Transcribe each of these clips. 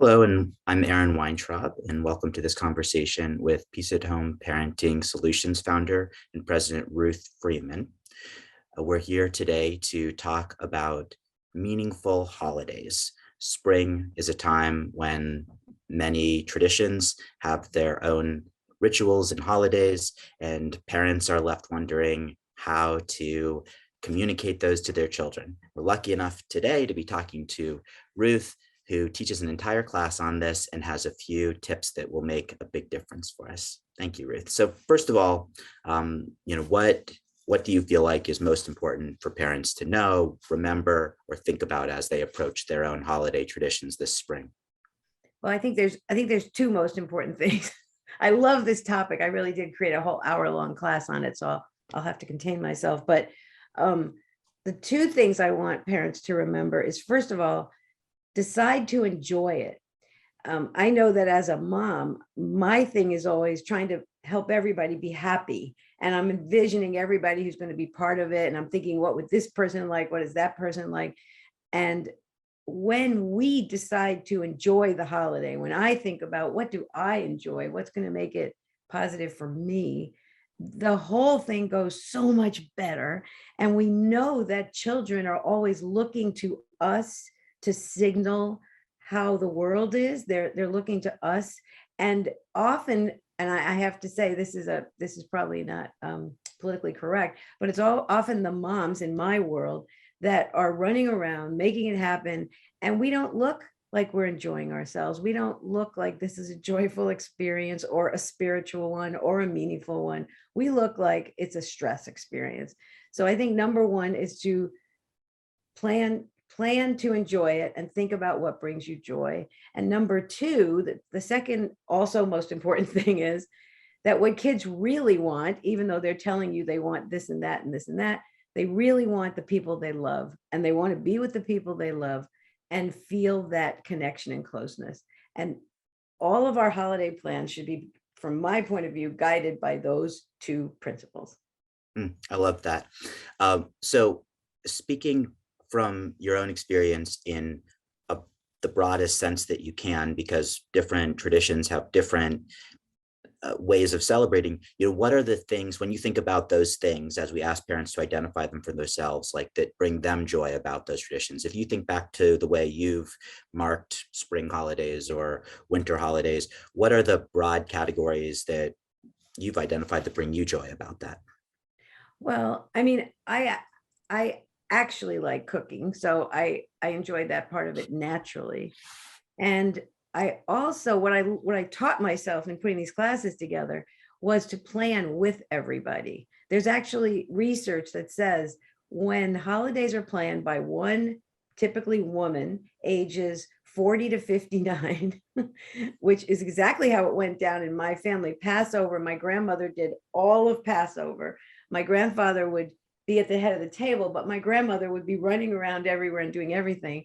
Hello, and I'm Aaron Weintraub, and welcome to this conversation with Peace at Home Parenting Solutions founder and president Ruth Freeman. We're here today to talk about meaningful holidays. Spring is a time when many traditions have their own rituals and holidays, and parents are left wondering how to communicate those to their children. We're lucky enough today to be talking to Ruth, who teaches an entire class on this and has a few tips that will make a big difference for us. Thank you, Ruth. So first of all, what do you feel like is most important for parents to know, remember, or think about as they approach their own holiday traditions this spring? Well, I think there's two most important things. I love this topic. I really did create a whole hour-long class on it, so I'll have to contain myself. But the two things I want parents to remember is, first of all, decide to enjoy it. I know that as a mom, my thing is always trying to help everybody be happy. And I'm envisioning everybody who's going to be part of it. And I'm thinking, what would this person like? What is that person like? And when we decide to enjoy the holiday, when I think about what do I enjoy, what's going to make it positive for me, the whole thing goes so much better. And we know that children are always looking to us to signal how the world is. They're looking to us, and often, and I have to say, this is probably not politically correct, but it's often the moms in my world that are running around making it happen, and we don't look like we're enjoying ourselves. We don't look like this is a joyful experience or a spiritual one or a meaningful one. We look like it's a stress experience. So I think number one is to plan to enjoy it and think about what brings you joy. And number two, the second also most important thing is that what kids really want, even though they're telling you they want this and that and this and that, they really want the people they love, and they want to be with the people they love and feel that connection and closeness. And all of our holiday plans should be, from my point of view, guided by those two principles. I love that. So speaking from your own experience in a, the broadest sense that you can, because different traditions have different ways of celebrating, what are the things, when you think about those things, as we ask parents to identify them for themselves, like that bring them joy about those traditions? If you think back to the way you've marked spring holidays or winter holidays, what are the broad categories that you've identified that bring you joy about that? Well, I mean, I actually like cooking, so I enjoyed that part of it naturally. And I also, what I taught myself in putting these classes together was to plan with everybody. There's actually research that says when holidays are planned by one, typically woman, ages 40 to 59, which is exactly how it went down in my family. Passover, my grandmother did all of Passover. My grandfather would be at the head of the table, but my grandmother would be running around everywhere and doing everything.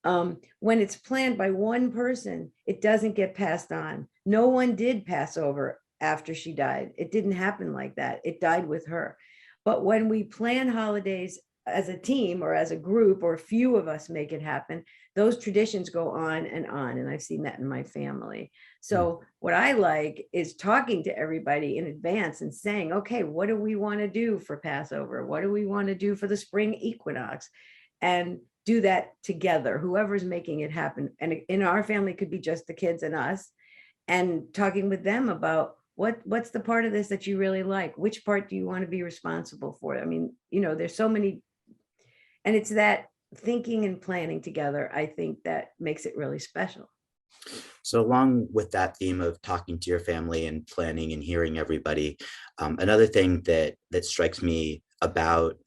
When it's planned by one person, it doesn't get passed on. No one did Passover after she died. It didn't happen like that. It died with her. But when we plan holidays as a team or as a group, or a few of us make it happen, those traditions go on and on. And I've seen that in my family. So what I like is talking to everybody in advance and saying, okay, what do we want to do for Passover? What do we want to do for the spring equinox? And do that together, whoever's making it happen. And in our family, it could be just the kids and us, and talking with them about what's the part of this that you really like? Which part do you want to be responsible for? I mean, there's so many, and it's that thinking and planning together, I think, that makes it really special. So along with that theme of talking to your family and planning and hearing everybody, another thing that strikes me about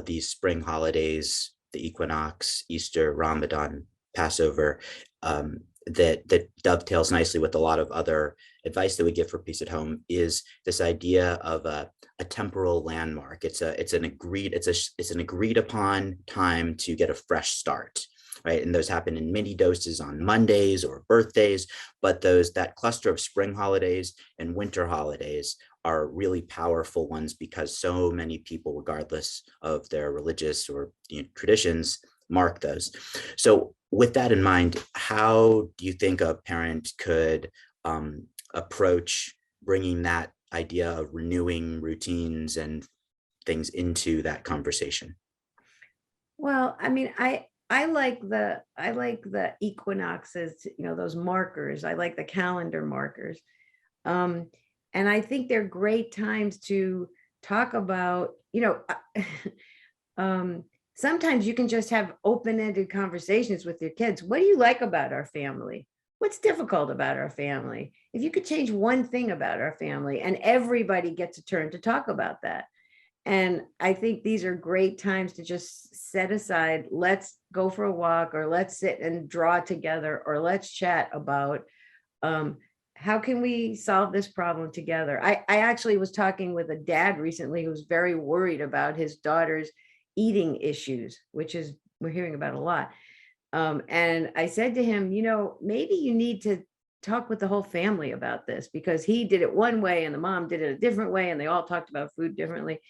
these spring holidays, the equinox, Easter, Ramadan, Passover, that dovetails nicely with a lot of other advice that we give for Peace at Home, is this idea of a temporal landmark. It's an agreed upon time to get a fresh start, right? And those happen in mini doses on Mondays or birthdays, but that cluster of spring holidays and winter holidays are really powerful ones, because so many people, regardless of their religious or traditions, mark those. So with that in mind, how do you think a parent could approach bringing that idea of renewing routines and things into that conversation? Well, I mean, I like the equinoxes, those markers. I like the calendar markers. Um, and I think they're great times to talk about, sometimes you can just have open-ended conversations with your kids. What do you like about our family? What's difficult about our family? If you could change one thing about our family, and everybody gets a turn to talk about that. And I think these are great times to just set aside, let's go for a walk, or let's sit and draw together, or let's chat about um, how can we solve this problem together. I actually was talking with a dad recently who was very worried about his daughter's eating issues, which is we're hearing about a lot. And I said to him, maybe you need to talk with the whole family about this, because he did it one way and the mom did it a different way, and they all talked about food differently.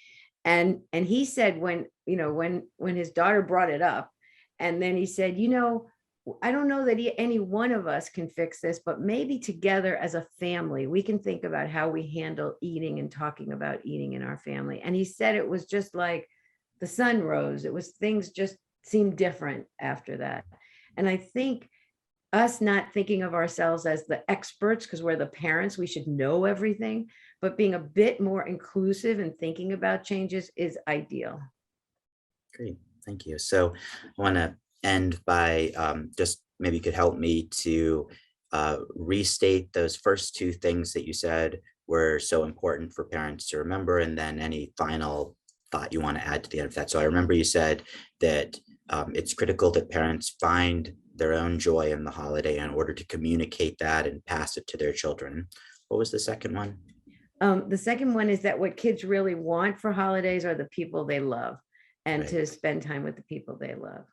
And he said, when his daughter brought it up, and then he said, I don't know that any one of us can fix this, but maybe together as a family we can think about how we handle eating and talking about eating in our family. And he said it was just like the sun rose. It was, things just seemed different after that. And I think us not thinking of ourselves as the experts because we're the parents, we should know everything, but being a bit more inclusive and thinking about changes is ideal. Great, thank you. So I want to end by just maybe you could help me to restate those first two things that you said were so important for parents to remember, and then any final thought you want to add to the end of that. So I remember you said that it's critical that parents find their own joy in the holiday in order to communicate that and pass it to their children. What was the second one? The second one is that what kids really want for holidays are the people they love, and Right. to spend time with the people they love.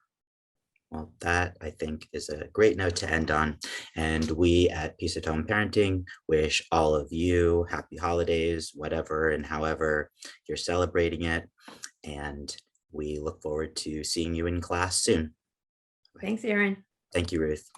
Well, that I think is a great note to end on. And we at Peace at Home Parenting wish all of you happy holidays, whatever and however you're celebrating it. And we look forward to seeing you in class soon. Thanks, Erin. Thank you, Ruth.